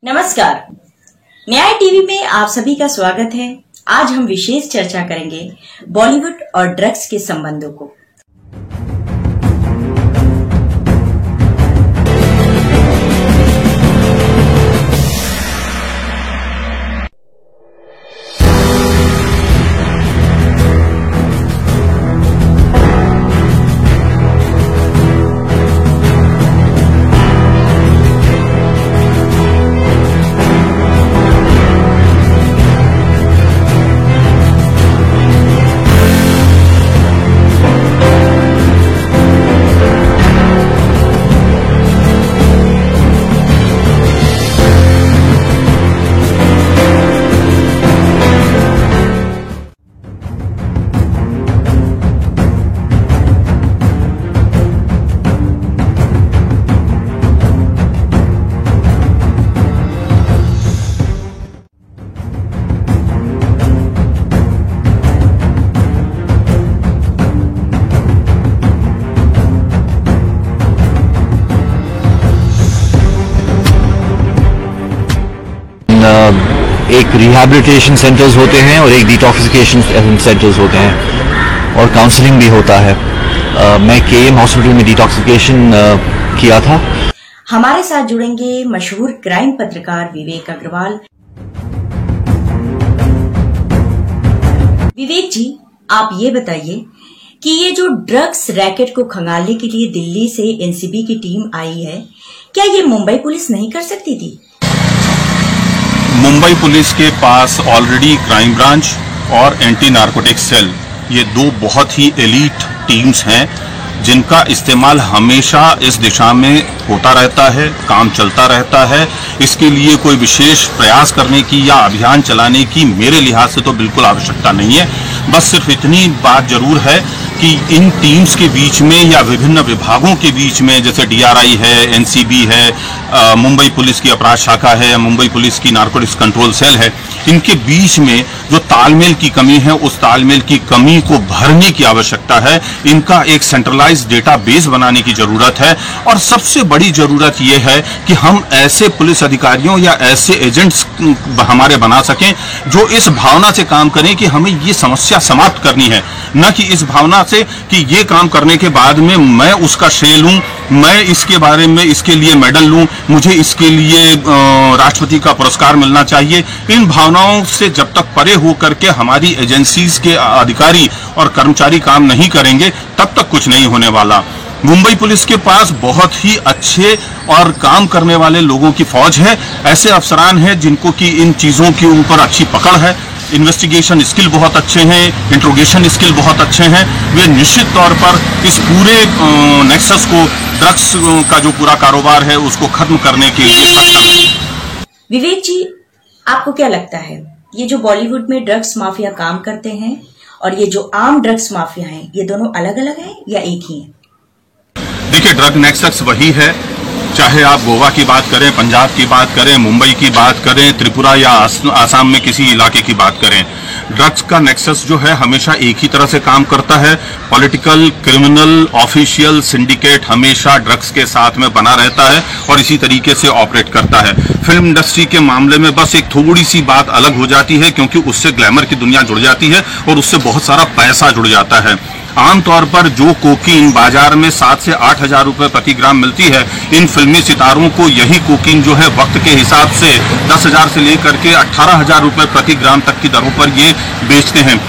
नमस्कार, न्याय टीवी में आप सभी का स्वागत है। आज हम विशेष चर्चा करेंगे बॉलीवुड और ड्रग्स के संबंधों को। एक रिहैबिलिटेशन सेंटर्स होते हैं और एक डिटॉक्सिफिकेशन सेंटर्स होते हैं और काउंसलिंग भी होता है। मैं केएम हॉस्पिटल में डिटॉक्सिफिकेशन किया था। हमारे साथ जुड़ेंगे मशहूर क्राइम पत्रकार विवेक अग्रवाल। विवेक जी, आप ये बताइए कि ये जो ड्रग्स रैकेट को खंगालने के लिए दिल्ली से एनसीबी की टीम आई है, क्या ये मुंबई पुलिस नहीं कर सकती थी? मुंबई पुलिस के पास ऑलरेडी क्राइम ब्रांच और एंटी नारकोटिक्स सेल, ये दो बहुत ही एलीट टीम्स हैं जिनका इस्तेमाल हमेशा इस दिशा में होता रहता है, काम चलता रहता है। इसके लिए कोई विशेष प्रयास करने की या अभियान चलाने की मेरे लिहाज से तो बिल्कुल आवश्यकता नहीं है। बस सिर्फ इतनी बात जरूर है कि इन टीम्स के बीच में या विभिन्न विभागों के बीच में, जैसे डीआरआई है, एनसीबी है, मुंबई पुलिस की अपराध शाखा है, मुंबई पुलिस की नारकोटिक्स कंट्रोल सेल है, इनके बीच में जो तालमेल की कमी है, उस तालमेल की कमी को भरने की आवश्यकता है। इनका एक सेंट्रलाइज्ड डेटाबेस बनाने की जरूरत है और सबसे बड़ी जरूरत यह है कि हम ऐसे पुलिस अधिकारियों या ऐसे एजेंट्स हमारे बना सकें जो इस भावना से काम करें कि हमें ये समस्या समाप्त करनी है, न कि इस भावना से कि ये काम करने के बाद में मैं उसका श्रेय लूं, मैं इसके बारे में इसके लिए मेडल लूं, मुझे इसके लिए राष्ट्रपति का पुरस्कार मिलना चाहिए। इन भावनाओं से जब तक परे होकर के हमारी एजेंसीज के अधिकारी और कर्मचारी काम नहीं करेंगे, तब तक कुछ नहीं होने वाला। मुंबई पुलिस के पास बहुत ही अच्छे और काम करने वाले लोगों की फौज है, ऐसे अफसरान हैं जिनको कि इन चीजों के ऊपर अच्छी पकड़ है, इन्वेस्टिगेशन स्किल बहुत अच्छे हैं, इंट्रोगेशन स्किल बहुत अच्छे हैं। वे निश्चित तौर पर इस पूरे नेक्सस को, ड्रग्स का जो पूरा कारोबार है, उसको खत्म करने के लिए सक्षम है। विवेक जी, आपको क्या लगता है, ये जो बॉलीवुड में ड्रग्स माफिया काम करते हैं और ये जो आम ड्रग्स माफिया हैं, ये दोनों अलग अलग हैं या एक ही हैं? देखिए, ड्रग नेक्सस वही है, चाहे आप गोवा की बात करें, पंजाब की बात करें, मुंबई की बात करें, त्रिपुरा या आसाम में किसी इलाके की बात करें, ड्रग्स का नेक्सस जो है हमेशा एक ही तरह से काम करता है। पॉलिटिकल, क्रिमिनल, ऑफिशियल सिंडिकेट हमेशा ड्रग्स के साथ में बना रहता है और इसी तरीके से ऑपरेट करता है। फिल्म इंडस्ट्री के मामले में बस एक थोड़ी सी बात अलग हो जाती है, क्योंकि उससे ग्लैमर की दुनिया जुड़ जाती है और उससे बहुत सारा पैसा जुड़ जाता है। आमतौर पर जो कोकीन बाजार में 7 से 8 हजार रुपए प्रति ग्राम मिलती है, इन फिल्मी सितारों को यही कोकीन जो है वक्त के हिसाब से 10,000 से लेकर के 18,000 रुपए प्रति ग्राम तक की दरों पर ये बेचते हैं।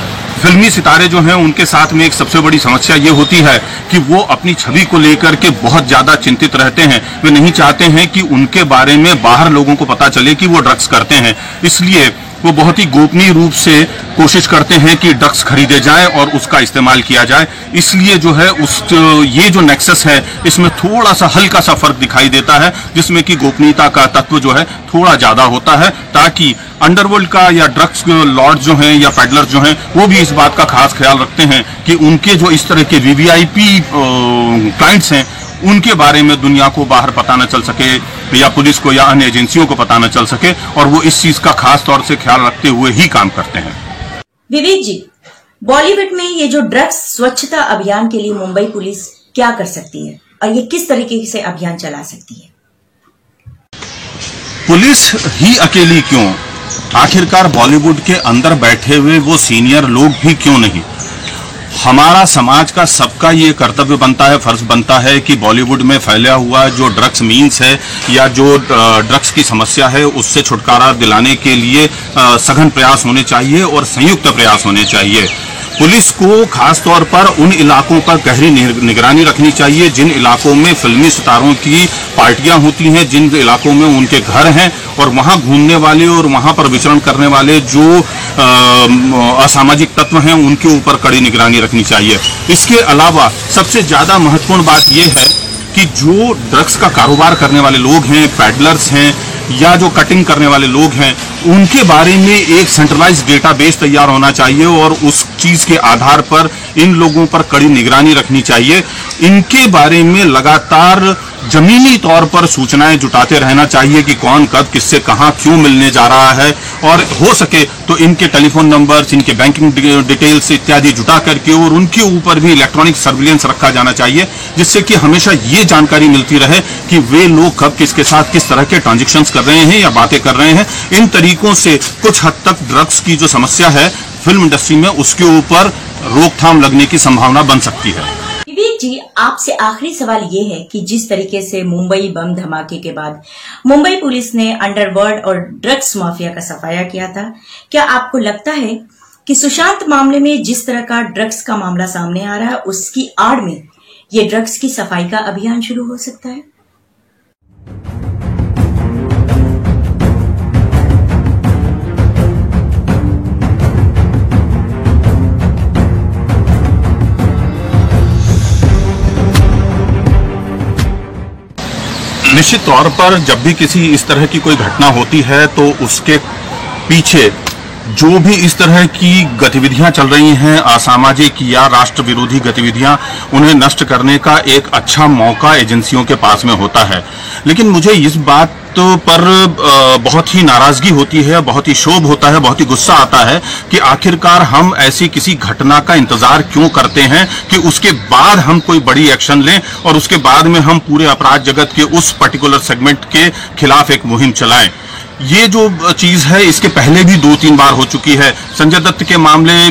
फिल्मी सितारे जो हैं, उनके साथ में एक सबसे बड़ी समस्या ये होती है कि वो अपनी छवि को लेकर के बहुत ज्यादा चिंतित रहते हैं। वे नहीं चाहते हैं कि उनके बारे में बाहर लोगों को पता चले कि वो ड्रग्स करते हैं, इसलिए वो बहुत ही गोपनीय रूप से कोशिश करते हैं कि ड्रग्स खरीदे जाए और उसका इस्तेमाल किया जाए। इसलिए जो है ये जो नेक्सस है, इसमें थोड़ा सा हल्का सा फर्क दिखाई देता है, जिसमें कि गोपनीयता का तत्व जो है थोड़ा ज्यादा होता है, ताकि अंडरवर्ल्ड का या ड्रग्स लॉर्ड जो हैं या पेडलर जो हैं, वो भी इस बात का खास ख्याल रखते हैं कि उनके जो इस तरह के वीवीआईपी क्लाइंट्स हैं, उनके बारे में दुनिया को बाहर पता न चल सके या पुलिस को या अन्य एजेंसियों को पता न चल सके, और वो इस चीज का खास तौर से ख्याल रखते हुए ही काम करते हैं। विवेक जी, बॉलीवुड में ये जो ड्रग्स स्वच्छता अभियान के लिए मुंबई पुलिस क्या कर सकती है और ये किस तरीके से अभियान चला सकती है? पुलिस ही अकेली क्यों? आखिरकार बॉलीवुड के अंदर बैठे हुए वो सीनियर लोग भी क्यों नहीं? हमारा समाज का सबका ये कर्तव्य बनता है, फर्ज बनता है कि बॉलीवुड में फैला हुआ जो ड्रग्स मीन्स है या जो ड्रग्स की समस्या है उससे छुटकारा दिलाने के लिए सघन प्रयास होने चाहिए और संयुक्त प्रयास होने चाहिए। पुलिस को खास तौर पर उन इलाकों पर गहरी निगरानी रखनी चाहिए जिन इलाकों में फिल्मी सितारों की पार्टियां होती हैं, जिन इलाकों में उनके घर हैं, और वहां घूमने वाले और वहां पर विचरण करने वाले जो असामाजिक तत्व हैं उनके ऊपर कड़ी निगरानी रखनी चाहिए। इसके अलावा सबसे ज्यादा महत्वपूर्ण बात यह है कि जो ड्रग्स का कारोबार करने वाले लोग हैं, पैडलर्स हैं या जो कटिंग करने वाले लोग हैं, उनके बारे में एक सेंट्रलाइज्ड डेटाबेस तैयार होना चाहिए और उस चीज के आधार पर इन लोगों पर कड़ी निगरानी रखनी चाहिए। इनके बारे में लगातार जमीनी तौर पर सूचनाएं जुटाते रहना चाहिए कि कौन कब किससे कहां क्यों मिलने जा रहा है, और हो सके तो इनके टेलीफोन नंबर्स, इनके बैंकिंग डिटेल्स इत्यादि जुटा करके और उनके ऊपर भी इलेक्ट्रॉनिक सर्विलेंस रखा जाना चाहिए, जिससे कि हमेशा ये जानकारी मिलती रहे कि वे लोग कब किसके साथ किस तरह के ट्रांजेक्शन्स कर रहे हैं या बातें कर रहे हैं। इन तरीकों से कुछ हद तक ड्रग्स की जो समस्या है फिल्म इंडस्ट्री में उसके ऊपर रोकथाम लगने की संभावना बन सकती है। विवेक जी, आपसे आखिरी सवाल ये है कि जिस तरीके से मुंबई बम धमाके के बाद मुंबई पुलिस ने अंडरवर्ल्ड और ड्रग्स माफिया का सफाया किया था, क्या आपको लगता है कि सुशांत मामले में जिस तरह का ड्रग्स का मामला सामने आ रहा है उसकी आड़ में ये ड्रग्स की सफाई का अभियान शुरू हो सकता है? निश्चित तौर पर जब भी किसी इस तरह की कोई घटना होती है तो उसके पीछे जो भी इस तरह की गतिविधियां चल रही हैं, असामाजिक या राष्ट्र विरोधी गतिविधियां, उन्हें नष्ट करने का एक अच्छा मौका एजेंसियों के पास में होता है। लेकिन मुझे इस बात पर बहुत ही नाराजगी होती है, बहुत ही क्षोभ होता है, बहुत ही गुस्सा आता है कि आखिरकार हम ऐसी किसी घटना का इंतजार क्यों करते हैं कि उसके बाद हम कोई बड़ी एक्शन लें और उसके बाद में हम पूरे अपराध जगत के उस पर्टिकुलर सेगमेंट के खिलाफ एक मुहिम चलाएं। ये जो चीज है इसके पहले भी 2-3 बार हो चुकी है। संजय दत्त के मामले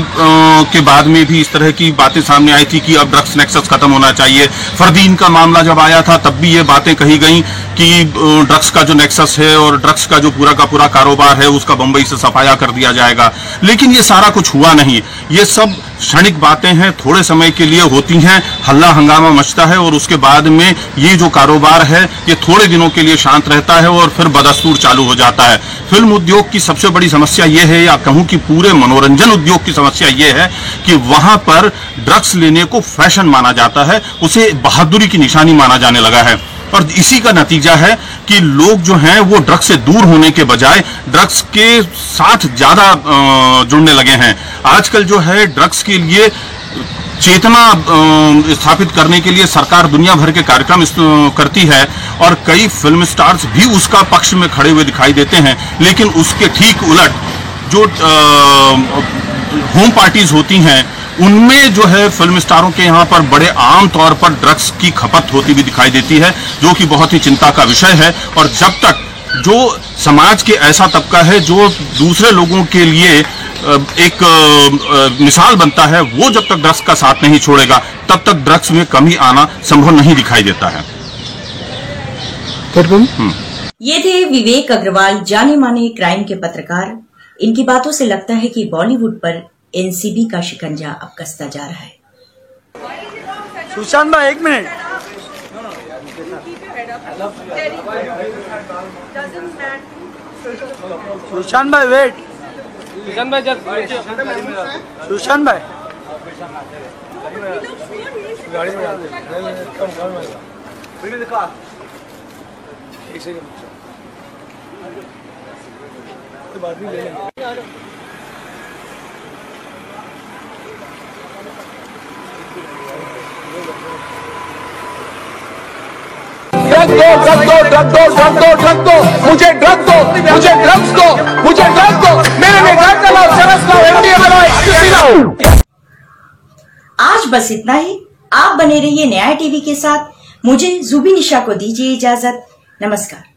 के बाद में भी इस तरह की बातें सामने आई थी कि अब ड्रग्स नेक्सस खत्म होना चाहिए। फरदीन का मामला जब आया था तब भी ये बातें कही गई कि ड्रग्स का जो नेक्सस है और ड्रग्स का जो पूरा का पूरा कारोबार है उसका बंबई से सफाया कर दिया जाएगा। लेकिन ये सारा कुछ हुआ नहीं। ये सब क्षणिक बातें हैं, थोड़े समय के लिए होती हैं, हल्ला हंगामा मचता है और उसके बाद में ये जो कारोबार है ये थोड़े दिनों के लिए शांत रहता है और फिर बदस्तूर चालू हो जाता है। फिल्म उद्योग की सबसे बड़ी समस्या ये है, या कहूं कि पूरे मनोरंजन उद्योग की समस्या ये है कि वहां पर ड्रग्स लेने को फैशन माना जाता है, उसे बहादुरी की निशानी माना जाने लगा है। और इसी का नतीजा है कि लोग जो हैं वो ड्रग्स से दूर होने के बजाय ड्रग्स के साथ ज्यादा जुड़ने लगे हैं। आजकल जो है ड्रग्स के लिए चेतना स्थापित करने के लिए सरकार दुनिया भर के कार्यक्रम करती है और कई फिल्म स्टार्स भी उसका पक्ष में खड़े हुए दिखाई देते हैं। लेकिन उसके ठीक उलट जो होम पार्टीज होती हैं उनमें जो है फिल्म स्टारों के यहाँ पर बड़े आम तौर पर ड्रग्स की खपत होती भी दिखाई देती है, जो कि बहुत ही चिंता का विषय है। और जब तक जो समाज के ऐसा तबका है जो दूसरे लोगों के लिए एक मिसाल बनता है, वो जब तक ड्रग्स का साथ नहीं छोड़ेगा तब तक ड्रग्स में कमी आना संभव नहीं दिखाई देता है। ये थे विवेक अग्रवाल, जाने माने क्राइम के पत्रकार। इनकी बातों से लगता है कि बॉलीवुड पर एनसीबी का शिकंजा अब कसता जा रहा है। सुशांत भाई, एक मिनट। सुशांत भाई वेट। सुशांत भाई सुशांत भाई गाड़ी में एक सेकंड बाद में ले लेंगे। ड्रग दो, मुझे ड्रग दो, मुझे ड्रग्स दो, मुझे ड्रग दो, मेरे लिए ड्रग का लाओ, चरस लाओ, एमडीएमए लाओ, एक्सक्यूसी लाओ। आज बस इतना ही। आप बने रहिए न्याय टीवी के साथ। मुझे जुबी निशा को दीजिए इजाजत। नमस्कार।